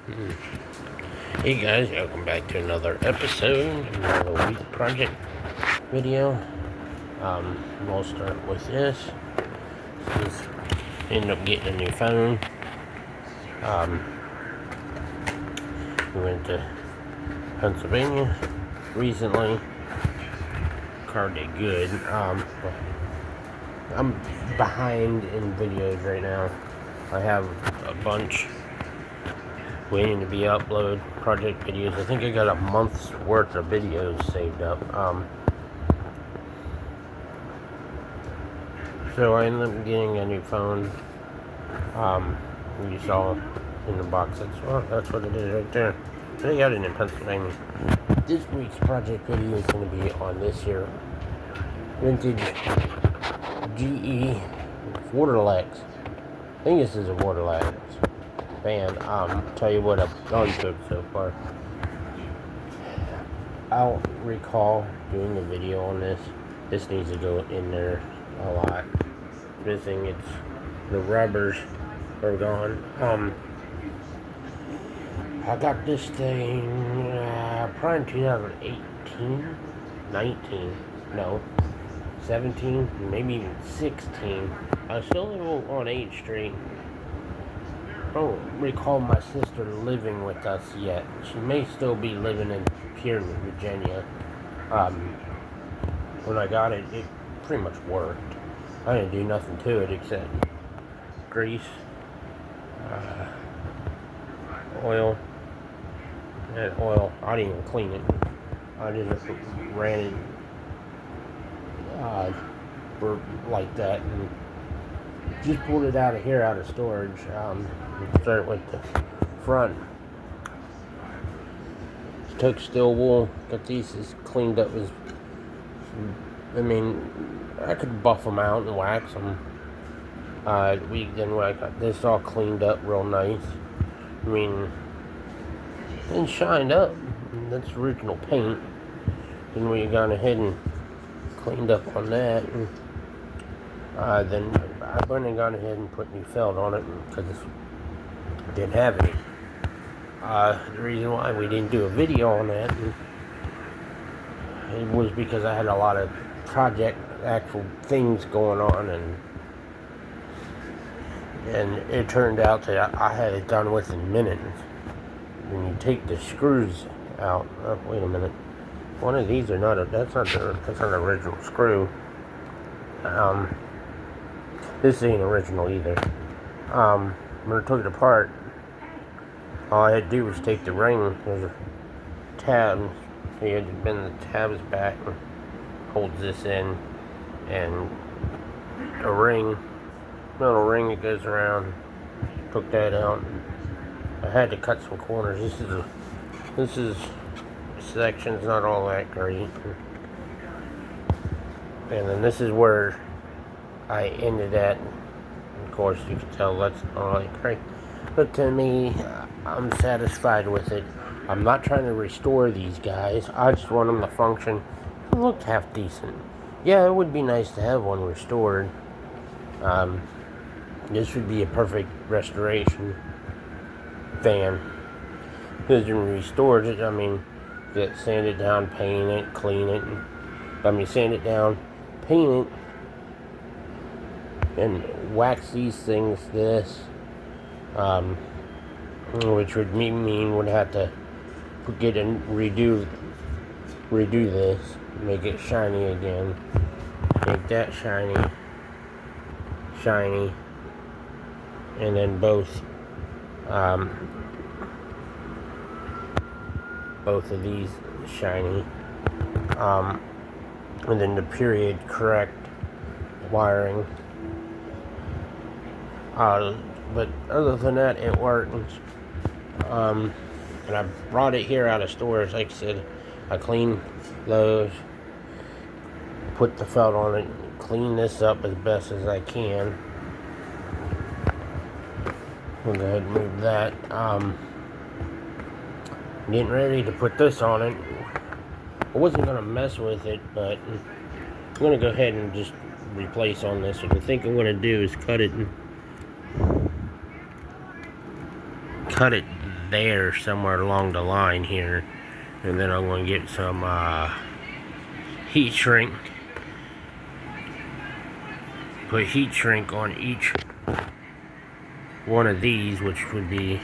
Hey guys, welcome back to another episode, another week project video. We'll start with this. Just ended up getting a new phone. We went to Pennsylvania recently. Car did good. I'm behind in videos right now. I have a bunch waiting to be uploaded, project videos. I think I got a month's worth of videos saved up. So I ended up getting a new phone. You saw in the box. That's what it is right there. They got it in Pennsylvania. This week's project video is going to be on this here vintage GE Waterlex. I think this is a Waterlex van. Tell you what I've done to it so far. I'll recall doing a video on this. This needs to go in there a lot. Missing it's the rubbers are gone. I got this thing probably in 2018, 19, no, 17, maybe even 16. I was still living on 8th Street. I don't recall my sister living with us yet. She may still be living in Pierce, Virginia. When I got it, it pretty much worked. I didn't do nothing to it except grease, oil, and oil. I didn't even clean it. I just ran it for like that and just pulled it out of here, out of storage. Start with the front. Took steel wool, got these as cleaned up as. I mean, I could buff them out and wax them. Then I got this all cleaned up real nice. I mean, and shined up. That's original paint. Then we gone ahead and cleaned up on that. And, then I went and gone ahead and put new felt on it because it didn't have any. The reason why we didn't do a video on that, it was because I had a lot of actual things going on, and it turned out that I had it done within minutes. When you take the screws out, wait a minute, one of these are not that's not an original screw. This ain't original either. When I took it apart, all I had to do was take the ring. There's a tab. So you had to bend the tabs back and holds this in, and a ring, little ring that goes around. Took that out. I had to cut some corners. This is section's not all that great. And then this is where I ended at. Of course, you can tell that's not all that great. But to me, I'm satisfied with it. I'm not trying to restore these guys. I just want them to function. It looked half decent. Yeah, it would be nice to have one restored. This would be a perfect restoration van. Because when restored it, I mean, get sand it down, paint it, clean it. Sand it down, paint it, and wax these things this. Which would mean would have to get and redo this, make it shiny again, make that shiny, and then both of these shiny, and then the period correct wiring. But other than that, it worked. And I brought it here out of storage. Like I said, I cleaned those, put the felt on it, clean this up as best as I can. We'll go ahead and move that. Getting ready to put this on it. I wasn't going to mess with it, but I'm going to go ahead and just replace on this. What I think I'm going to do is cut it there somewhere along the line here. And then I'm going to get some heat shrink. Put heat shrink on each one of these, which would be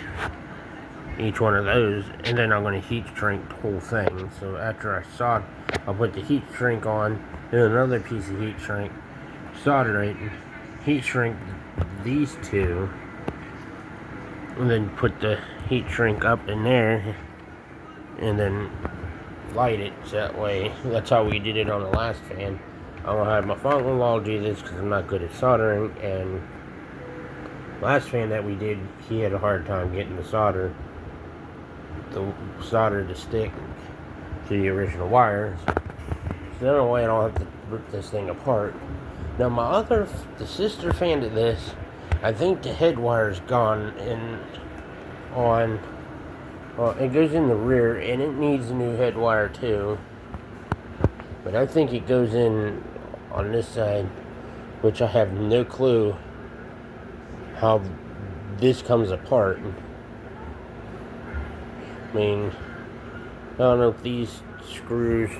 each one of those, and then I'm going to heat shrink the whole thing. So after I solder, I'll put the heat shrink on, then another piece of heat shrink, solder it, and heat shrink these two, and then put the heat shrink up in there, and then light it. So that way, that's how we did it on the last fan. I'm going to have my father-in-law do this because I'm not good at soldering, and last fan that we did, he had a hard time getting the solder to stick to the original wires. So that way I don't have to rip this thing apart. Now the sister fan to this, I think the head wire's gone it goes in the rear, and it needs a new head wire too. But I think it goes in on this side, which I have no clue how this comes apart. I mean, I don't know if these screws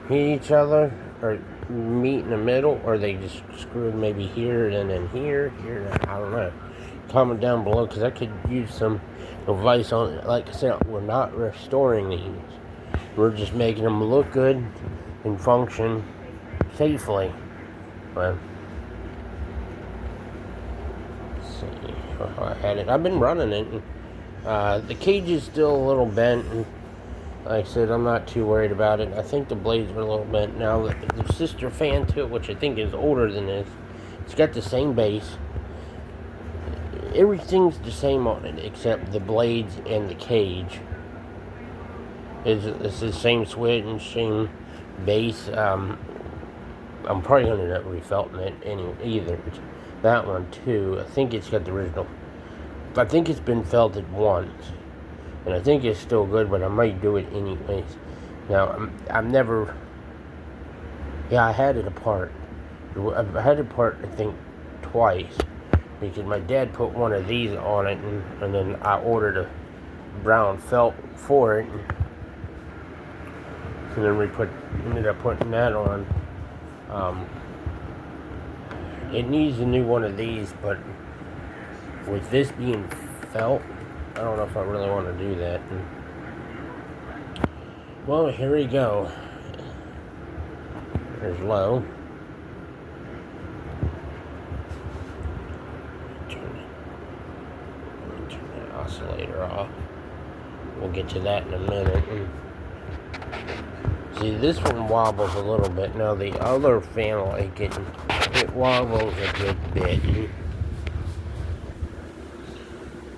meet each other, or meet in the middle, or they just screwed maybe here and then here, I don't know. Comment down below, because I could use some advice on it. Like I said, we're not restoring these. We're just making them look good and function safely. But let's see how I had it. I've been running it. And, the cage is still a little bent. And like I said, I'm not too worried about it. I think the blades are a little bent. Now the sister fan to it, which I think is older than this, it's got the same base. Everything's the same on it except the blades and the cage. It's the same switch and same base. I'm probably going to end up refelting it either. That one too. I think it's got the original. I think it's been felted once, and I think it's still good, but I might do it anyways. Now I've never. Yeah, I had it apart. I've had it apart, I think, twice, because my dad put one of these on it, and then I ordered a brown felt for it, and then we ended up putting that on. It needs a new one of these, but with this being felt, I don't know if I really want to do that. Well, here we go. There's low. Turn the oscillator off. We'll get to that in a minute. See, this one wobbles a little bit. Now the other fan, like it wobbles a good bit.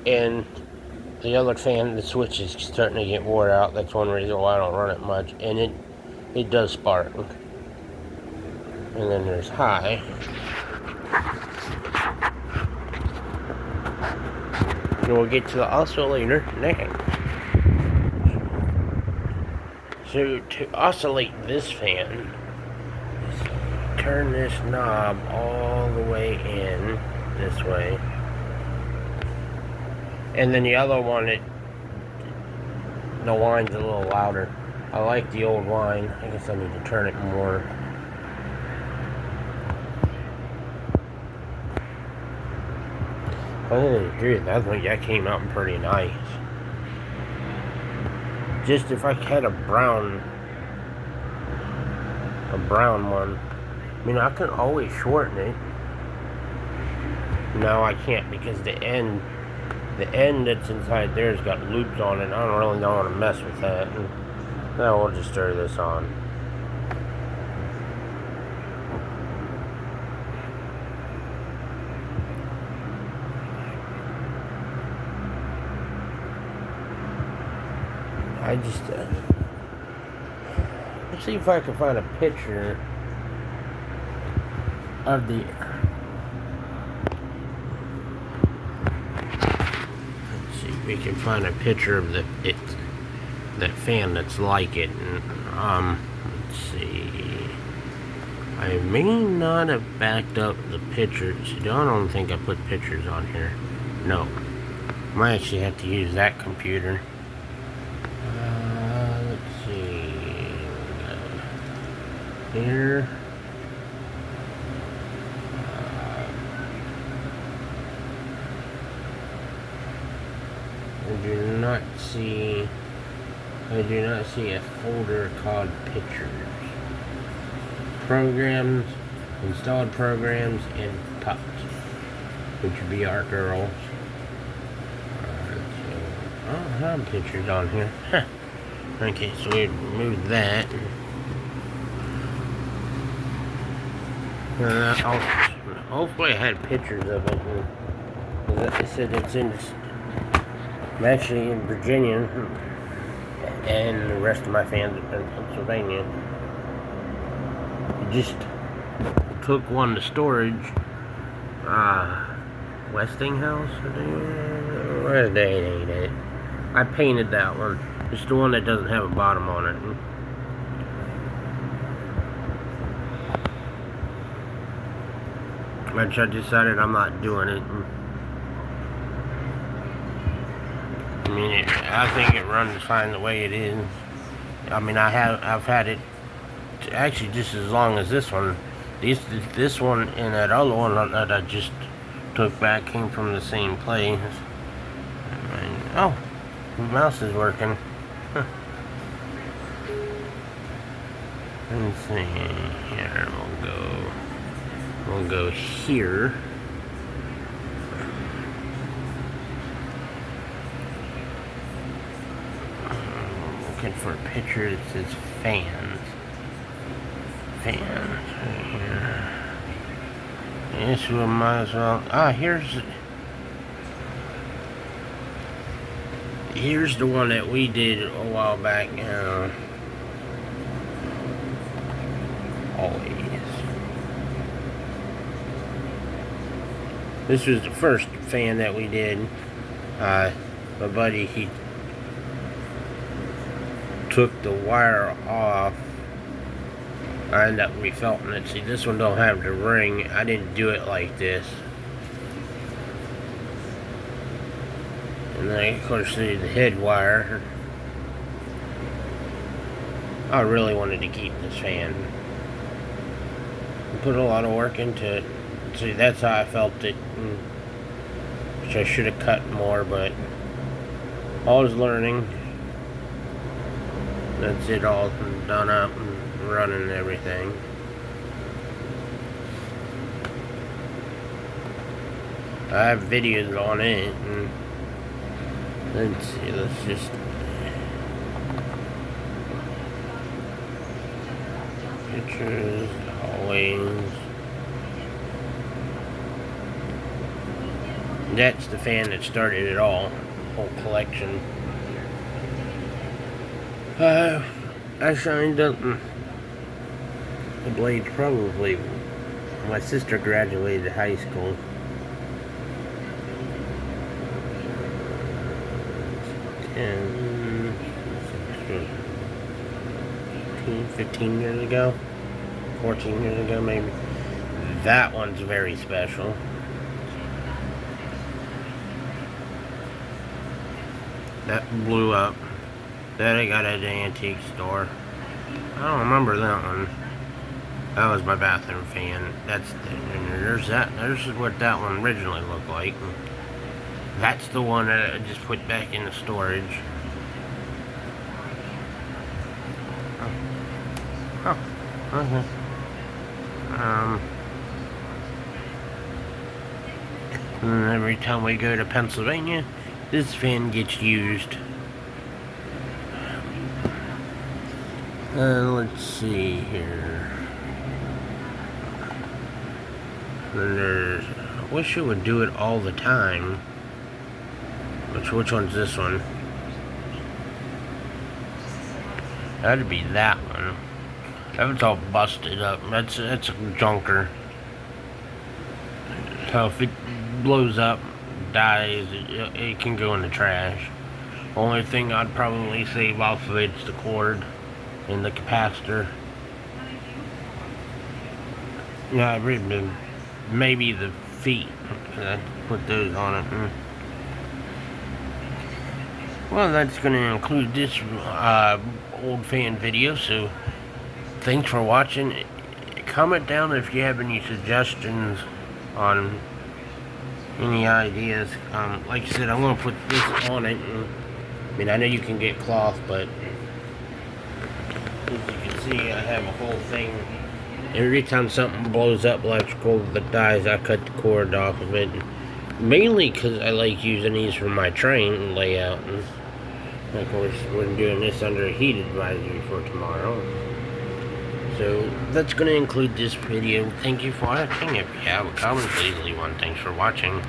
And the other fan, the switch is starting to get wore out. That's one reason why I don't run it much. And it does spark. And then there's high. And we'll get to the oscillator next. So to oscillate this fan, turn this knob all the way in this way. And then the other one, the wine's a little louder. I like the old wine. I guess I need to turn it more. I didn't agree with that. I think that came out pretty nice. Just if I had a brown one, I mean, I can always shorten it. No, I can't, because the end that's inside there's got loops on it. I don't really want to mess with that. And now we'll just stir this on. Let's see if I can find a picture of the. Let's see if we can find a picture of that fan that's like it. And, let's see. I may not have backed up the pictures. I don't think I put pictures on here. No. Might actually have to use that computer. Let's see. Here. I do not see a folder called pictures. Programs, installed programs, and pups, which would be our girls. I don't have pictures on here. Huh. Okay, so we removed that. Hopefully I had pictures of it. They said it's in, I'm actually in Virginia, and the rest of my fans are in Pennsylvania. Just took one to storage. Westinghouse? Where's that? I painted that one. It's the one that doesn't have a bottom on it. Which I decided I'm not doing it. I mean, I think it runs fine the way it is. I mean, I've had it actually just as long as this one. This one and that other one that I just took back came from the same place. Oh, the mouse is working. Huh. Let's see here. We'll go here. Looking for a picture that says fans. Fans right here. This one might as well. Here's the one that we did a while back. Always. This was the first fan that we did. My buddy, he took the wire off. I ended up refelting it. See, this one don't have the ring. I didn't do it like this. And then, of course, the head wire. I really wanted to keep this fan. I put a lot of work into it. See, that's how I felt it. Which I should have cut more, but always learning. That's it, all done up and running and everything. I have videos on it. And let's see, let's just pictures always. That's the fan that started it all, whole collection. I shined up the blades probably when my sister graduated high school. 15 years ago, 14 years ago maybe. That one's very special. That blew up. That I got at the antique store. I don't remember that one. That was my bathroom fan. There's what that one originally looked like. That's the one that I just put back in the storage. Oh, okay. And every time we go to Pennsylvania, this fan gets used. Let's see here. I wish it would do it all the time. Which one's this one? That'd be that one. That was all busted up. That's a junker. So if it blows up, dies, it can go in the trash. Only thing I'd probably save off of it's the cord and the capacitor. Yeah, maybe the feet. I'd put those on it. Well, that's going to include this old fan video, so thanks for watching. Comment down if you have any suggestions on any ideas. Like I said, I'm going to put this on it. And, I mean, I know you can get cloth, but as you can see, I have a whole thing. Every time something blows up electrical that dies, I cut the cord off of it. Mainly because I like using these for my train layout. And of course, we're doing this under a heat advisory for tomorrow. So that's going to include this video. Thank you for watching. If you have a comment, please leave one. Thanks for watching.